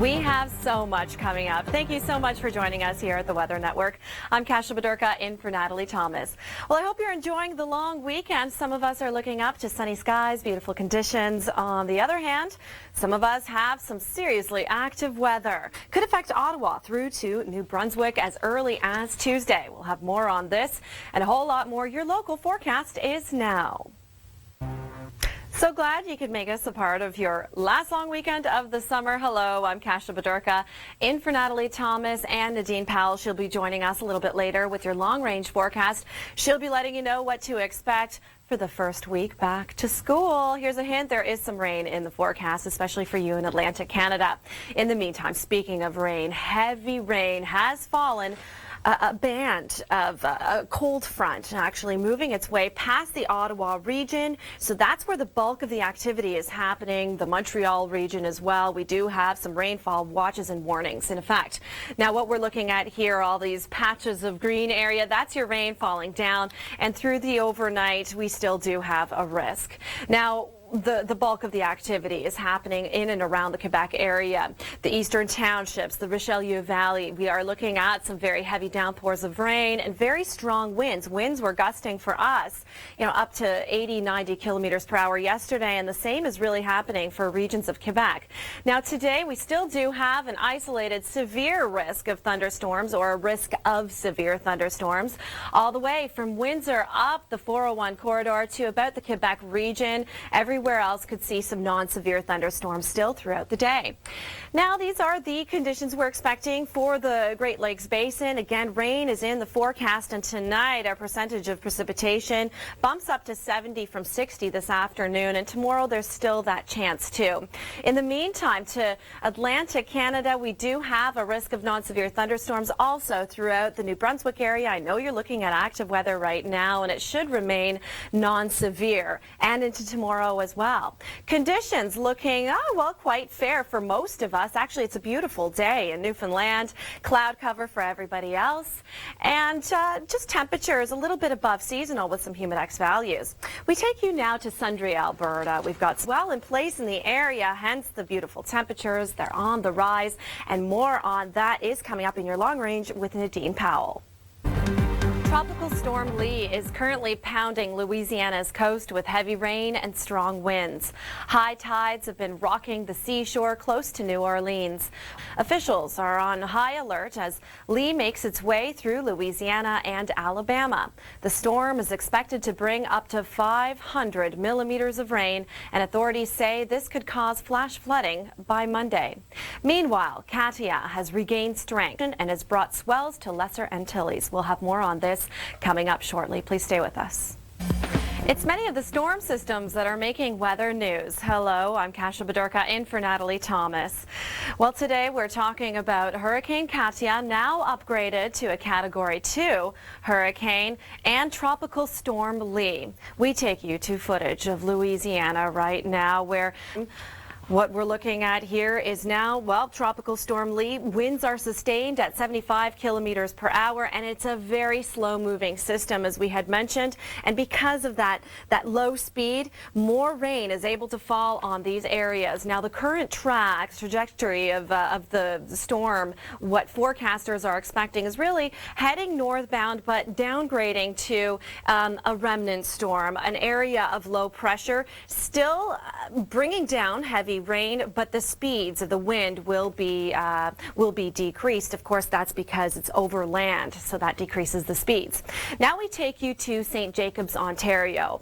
We have so much coming up. Thank you so much for joining us here at the Weather Network. I'm Kasia Bodurka in for Natalie Thomas. Well, I hope you're enjoying the long weekend. Some of us are looking up to sunny skies, beautiful conditions. On the other hand, some of us have some seriously active weather. Could affect Ottawa through to New Brunswick as early as Tuesday. We'll have more on this and a whole lot more. Your local forecast is now. So glad you could make us a part of your last long weekend of the summer. Hello, I'm Kasia Bodurka in for Natalie Thomas and Nadine Powell. She'll be joining us a little bit later with your long-range forecast. She'll be letting you know what to expect for the first week back to school. Here's a hint, there is some rain in the forecast, especially for you in Atlantic Canada. In the meantime, speaking of rain, heavy rain has fallen. A band of a cold front actually moving its way past the Ottawa region. So that's where the bulk of the activity is happening. The Montreal region as well. We do have some rainfall watches and warnings in effect. Now what we're looking at here, all these patches of green area, that's your rain falling down. And through the overnight, we still do have a risk. Now, the bulk of the activity is happening in and around the Quebec area. The eastern townships, the Richelieu Valley, we are looking at some very heavy downpours of rain and very strong winds. Winds were gusting for us, up to 80, 90 kilometers per hour yesterday, and the same is really happening for regions of Quebec. Now today, we still do have an isolated severe risk of thunderstorms or a risk of severe thunderstorms all the way from Windsor up the 401 corridor to about the Quebec region. Everywhere else could see some non-severe thunderstorms still throughout the day. Now, these are the conditions we're expecting for the Great Lakes Basin. Again, rain is in the forecast, and tonight our percentage of precipitation bumps up to 70 from 60 this afternoon, and tomorrow there's still that chance too. In the meantime, to Atlantic Canada, we do have a risk of non-severe thunderstorms also throughout the New Brunswick area. I know you're looking at active weather right now, and it should remain non-severe and into tomorrow as well. Conditions looking, quite fair for most of us. Actually, it's a beautiful day in Newfoundland. Cloud cover for everybody else. And just temperatures a little bit above seasonal with some humidex values. We take you now to Sundre, Alberta. We've got swell in place in the area, hence the beautiful temperatures. They're on the rise. And more on that is coming up in your long range with Nadine Powell. Tropical Storm Lee is currently pounding Louisiana's coast with heavy rain and strong winds. High tides have been rocking the seashore close to New Orleans. Officials are on high alert as Lee makes its way through Louisiana and Alabama. The storm is expected to bring up to 500 millimeters of rain, and authorities say this could cause flash flooding by Monday. Meanwhile, Katia has regained strength and has brought swells to Lesser Antilles. We'll have more on this coming up shortly. Please stay with us. It's many of the storm systems that are making weather news. Hello, I'm Kasia Bodurka in for Natalie Thomas. Well, today we're talking about Hurricane Katia, now upgraded to a Category 2 hurricane, and Tropical Storm Lee. We take you to footage of Louisiana right now where what we're looking at here is now, Tropical Storm Lee. Winds are sustained at 75 kilometers per hour, and it's a very slow-moving system, as we had mentioned. And because of that low speed, more rain is able to fall on these areas. Now, the current trajectory of the storm, what forecasters are expecting, is really heading northbound, but downgrading to a remnant storm, an area of low pressure, still bringing down heavy rain, but the speeds of the wind will be decreased. Of course, that's because it's over land, so that decreases the speeds. Now we take you to St. Jacobs, Ontario.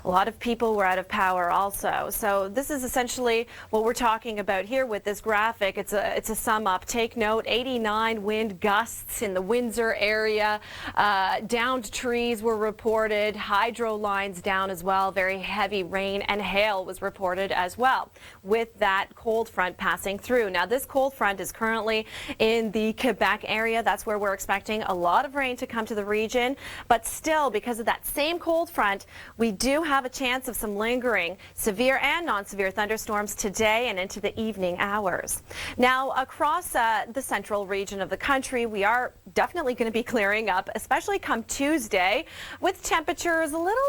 A lot of people were out of power also. So this is essentially what we're talking about here with this graphic. It's a sum up. Take note, 89 wind gusts in the Windsor area. Downed trees were reported. Hydro lines down as well. Very heavy rain and hail was reported as well with that cold front passing through. Now this cold front is currently in the Quebec area. That's where we're expecting a lot of rain to come to the region. But still, because of that same cold front, we do have a chance of some lingering severe and non-severe thunderstorms today and into the evening hours. Now, across the central region of the country, we are definitely going to be clearing up, especially come Tuesday, with temperatures a little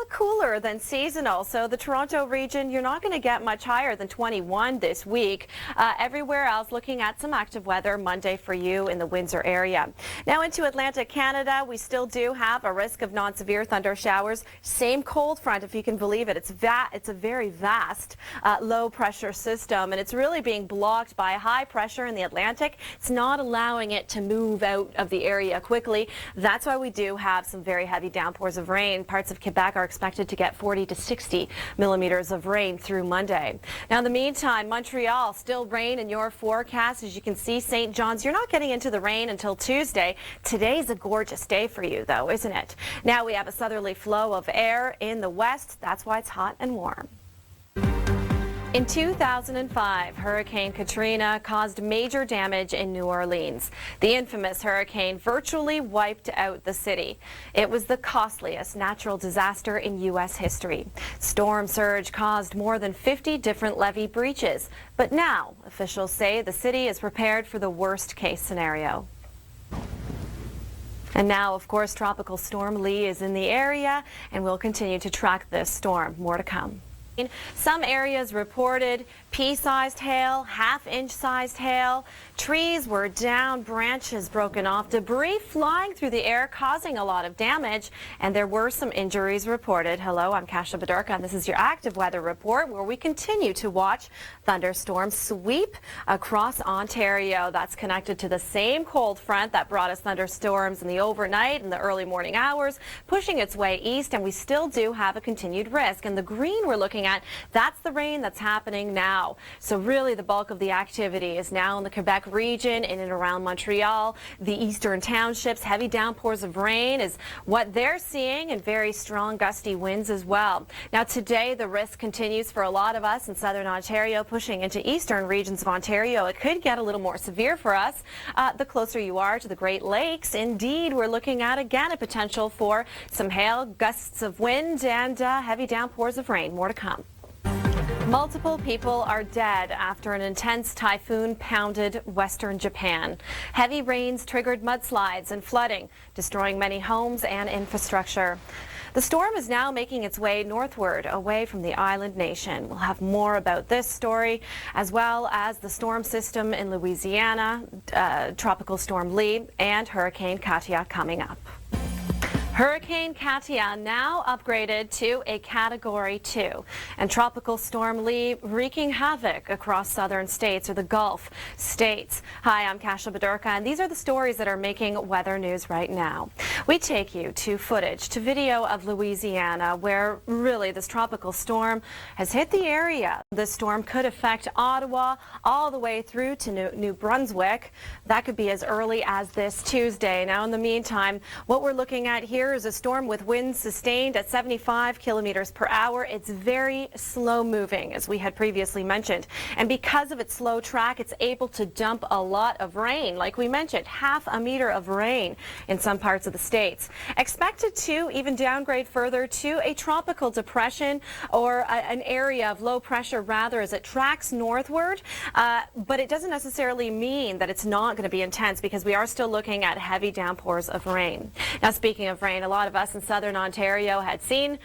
cooler than seasonal. So the Toronto region, you're not going to get much higher than 21 this week. Everywhere else, looking at some active weather Monday for you in the Windsor area. Now into Atlantic Canada, we still do have a risk of non-severe thunder showers. Same cold front, if you can believe it. It's a very vast low pressure system, and it's really being blocked by high pressure in the Atlantic. It's not allowing it to move out of the area quickly. That's why we do have some very heavy downpours of rain. Parts of Quebec are expected to get 40 to 60 millimeters of rain through Monday. Now, in the meantime, Montreal, still rain in your forecast. As you can see, St. John's, you're not getting into the rain until Tuesday. Today's a gorgeous day for you, though, isn't it? Now we have a southerly flow of air in the west. That's why it's hot and warm. In 2005, Hurricane Katrina caused major damage in New Orleans. The infamous hurricane virtually wiped out the city. It was the costliest natural disaster in U.S. history. Storm surge caused more than 50 different levee breaches. But now, officials say the city is prepared for the worst-case scenario. And now, of course, Tropical Storm Lee is in the area, and we'll continue to track this storm. More to come. Some areas reported pea-sized hail, half-inch sized hail. Trees were down, branches broken off, debris flying through the air, causing a lot of damage, and there were some injuries reported. Hello, I'm Kasia Bodurka, and this is your active weather report, where we continue to watch thunderstorms sweep across Ontario. That's connected to the same cold front that brought us thunderstorms in the overnight and the early morning hours, pushing its way east, and we still do have a continued risk. And the green we're looking at, that's the rain that's happening now. So really the bulk of the activity is now in the Quebec region, in and around Montreal. The eastern townships, heavy downpours of rain is what they're seeing, and very strong gusty winds as well. Now today the risk continues for a lot of us in southern Ontario, pushing into eastern regions of Ontario. It could get a little more severe for us the closer you are to the Great Lakes. Indeed, we're looking at again a potential for some hail, gusts of wind, and heavy downpours of rain. More to come. Multiple people are dead after an intense typhoon pounded western Japan. Heavy rains triggered mudslides and flooding, destroying many homes and infrastructure. The storm is now making its way northward, away from the island nation. We'll have more about this story, as well as the storm system in Louisiana, Tropical Storm Lee, and Hurricane Katia coming up. Hurricane Katia now upgraded to a Category 2, and Tropical Storm Lee wreaking havoc across southern states, or the Gulf states. Hi, I'm Kasia Bodurka, and these are the stories that are making weather news right now. We take you to footage, to video of Louisiana, where really this tropical storm has hit the area. This storm could affect Ottawa all the way through to New Brunswick. That could be as early as this Tuesday. Now, in the meantime, what we're looking at here is a storm with winds sustained at 75 kilometers per hour. It's very slow moving, as we had previously mentioned. And because of its slow track, it's able to dump a lot of rain. Like we mentioned, half a meter of rain in some parts of the states. Expected to even downgrade further to a tropical depression, or an area of low pressure rather, as it tracks northward. But it doesn't necessarily mean that it's not going to be intense, because we are still looking at heavy downpours of rain. Now, speaking of rain, a lot of us in southern Ontario had seen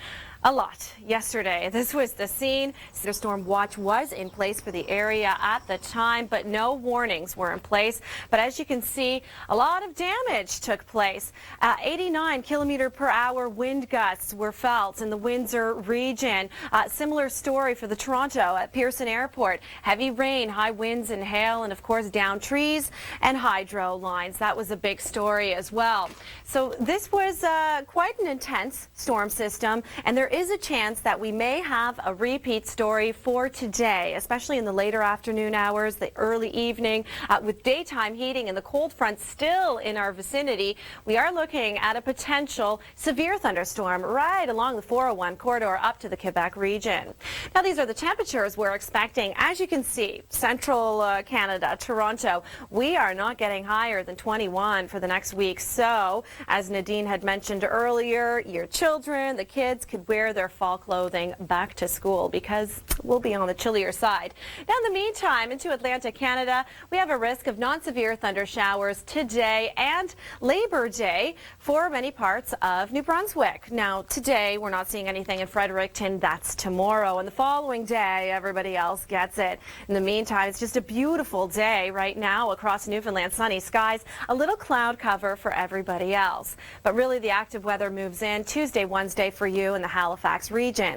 a lot yesterday. This was the scene. The storm watch was in place for the area at the time, but no warnings were in place. But as you can see, a lot of damage took place. 89 kilometer per hour wind gusts were felt in the Windsor region. Similar story for the Toronto at Pearson Airport. Heavy rain, high winds and hail, and of course down trees and hydro lines. That was a big story as well. So this was quite an intense storm system, and there is a chance that we may have a repeat story for today, especially in the later afternoon hours, the early evening, with daytime heating and the cold front still in our vicinity. We are looking at a potential severe thunderstorm right along the 401 corridor up to the Quebec region. Now, these are the temperatures we're expecting. As you can see, central Canada, Toronto, we are not getting higher than 21 for the next week. So, as Nadine had mentioned earlier, your children, the kids, could wear wear their fall clothing back to school because we'll be on the chillier side. Now, in the meantime, into Atlantic Canada, we have a risk of non-severe thunder showers today and Labor Day for many parts of New Brunswick. Now, today, we're not seeing anything in Fredericton. That's tomorrow. And the following day, everybody else gets it. In the meantime, it's just a beautiful day right now across Newfoundland. Sunny skies, a little cloud cover for everybody else. But really, the active weather moves in Tuesday, Wednesday for you in the Halifax region.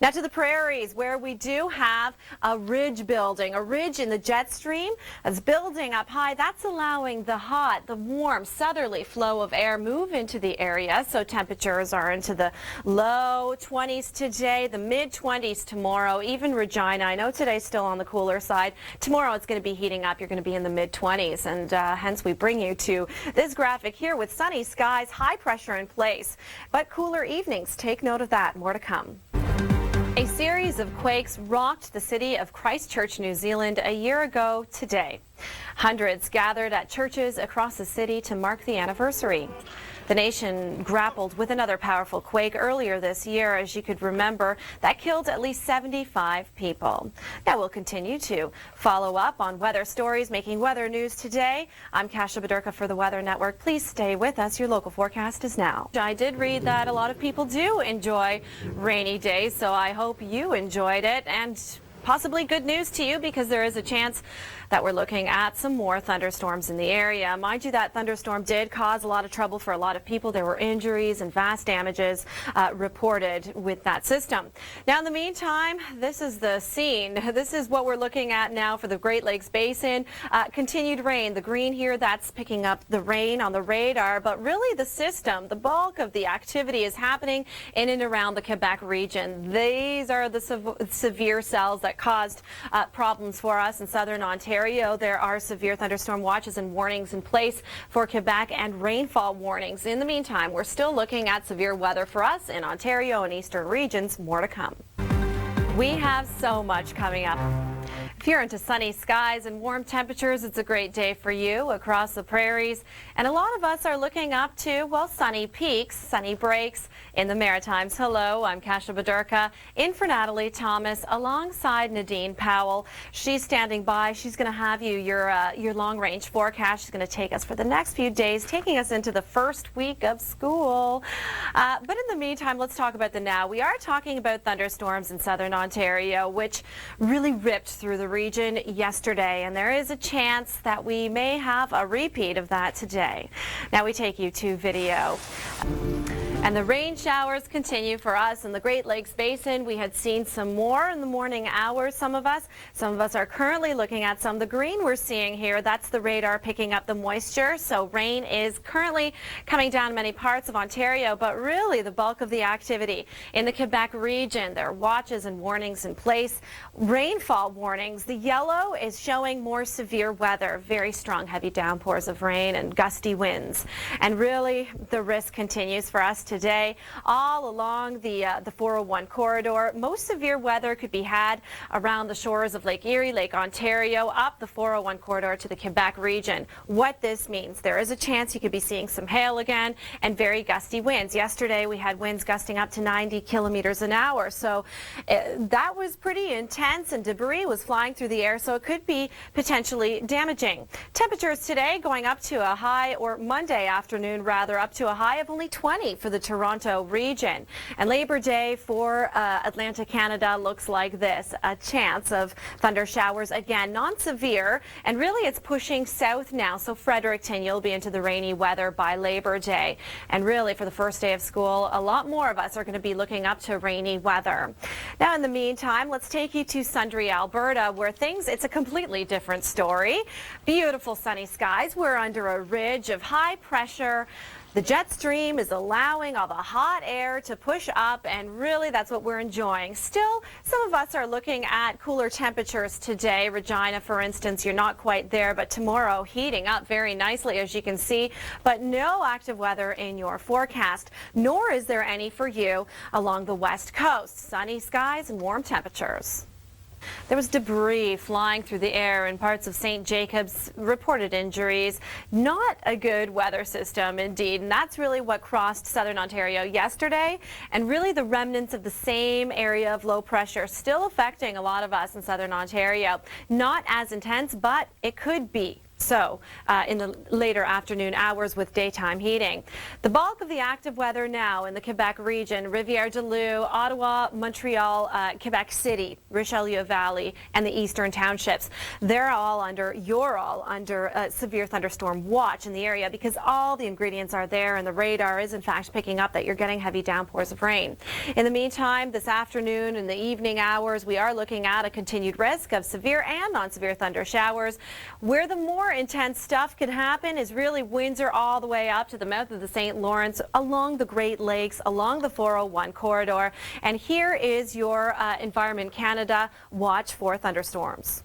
Now to the prairies, where we do have a ridge building, a ridge in the jet stream that's building up high. That's allowing the hot, the warm southerly flow of air move into the area. So temperatures are into the low 20s today, the mid 20s tomorrow, even Regina. I know today's still on the cooler side. Tomorrow it's going to be heating up. You're going to be in the mid 20s, and hence we bring you to this graphic here with sunny skies, high pressure in place, but cooler evenings. Take note of that. More to come. A series of quakes rocked the city of Christchurch, New Zealand a year ago today. Hundreds gathered at churches across the city to mark the anniversary. The nation grappled with another powerful quake earlier this year, as you could remember, that killed at least 75 people. Now we'll continue to follow up on weather stories making weather news today. I'm Kasia Bodurka for the Weather Network. Please stay with us. Your local forecast is now. I did read that a lot of people do enjoy rainy days, so I hope you enjoyed it, and possibly good news to you because there is a chance that we're looking at some more thunderstorms in the area. Mind you, that thunderstorm did cause a lot of trouble for a lot of people. There were injuries and vast damages reported with that system. Now, in the meantime, this is the scene. This is what we're looking at now for the Great Lakes Basin. Continued rain. The green here, that's picking up the rain on the radar, but really the system, the bulk of the activity is happening in and around the Quebec region. These are the severe cells that caused problems for us in southern Ontario. There are severe thunderstorm watches and warnings in place for Quebec and rainfall warnings. In the meantime, we're still looking at severe weather for us in Ontario and eastern regions. More to come. We have so much coming up. If you're into sunny skies and warm temperatures, it's a great day for you across the prairies. And a lot of us are looking up to, well, sunny peaks, sunny breaks in the Maritimes. Hello, I'm Kasia Bodurka in for Natalie Thomas alongside Nadine Powell. She's standing by. She's going to have you your long-range forecast. She's going to take us for the next few days, taking us into the first week of school. But in the meantime, let's talk about the now. We are talking about thunderstorms in southern Ontario, which really ripped through the region yesterday, and there is a chance that we may have a repeat of that today. Now we take you to video. And the rain showers continue for us in the Great Lakes Basin. We had seen some more in the morning hours, some of us. Some of us are currently looking at some. The green we're seeing here, that's the radar picking up the moisture. So rain is currently coming down many parts of Ontario, but really the bulk of the activity in the Quebec region. There are watches and warnings in place. Rainfall warnings. The yellow is showing more severe weather, very strong heavy downpours of rain and gusty winds. And really the risk continues for us today all along the 401 corridor. Most severe weather could be had around the shores of Lake Erie, Lake Ontario, up the 401 corridor to the Quebec region. What this means, there is a chance you could be seeing some hail again and very gusty winds. Yesterday we had winds gusting up to 90 kilometers an hour, so that was pretty intense, and debris was flying through the air, so it could be potentially damaging. Temperatures today going up to a high, or Monday afternoon rather, up to a high of only 20 for the Toronto region. And Labor Day for Atlantic Canada looks like this. A chance of thunder showers, again, non-severe, and really it's pushing south now. So Fredericton, you'll be into the rainy weather by Labor Day. And really for the first day of school, a lot more of us are going to be looking up to rainy weather. Now in the meantime, let's take you to Sundre, Alberta, where it's a completely different story. Beautiful sunny skies. We're under a ridge of high pressure. The jet stream is allowing all the hot air to push up, and really that's what we're enjoying. Still, some of us are looking at cooler temperatures today. Regina, for instance, you're not quite there, but tomorrow heating up very nicely, as you can see, but no active weather in your forecast, nor is there any for you along the west coast. Sunny skies and warm temperatures. There was debris flying through the air in parts of St. Jacobs, reported injuries. Not a good weather system indeed, and that's really what crossed southern Ontario yesterday, and really the remnants of the same area of low pressure still affecting a lot of us in southern Ontario. Not as intense, but it could be so in the later afternoon hours with daytime heating. The bulk of the active weather now in the Quebec region, Rivière-du-Loup, Ottawa, Montreal, Quebec City, Richelieu Valley, and the eastern townships. You're all under severe thunderstorm watch in the area because all the ingredients are there, and the radar is in fact picking up that you're getting heavy downpours of rain. In the meantime, this afternoon and the evening hours, we are looking at a continued risk of severe and non-severe thunder showers. Where the more intense stuff could happen is really Windsor all the way up to the mouth of the St. Lawrence, along the Great Lakes, along the 401 corridor. And here is your Environment Canada watch for thunderstorms.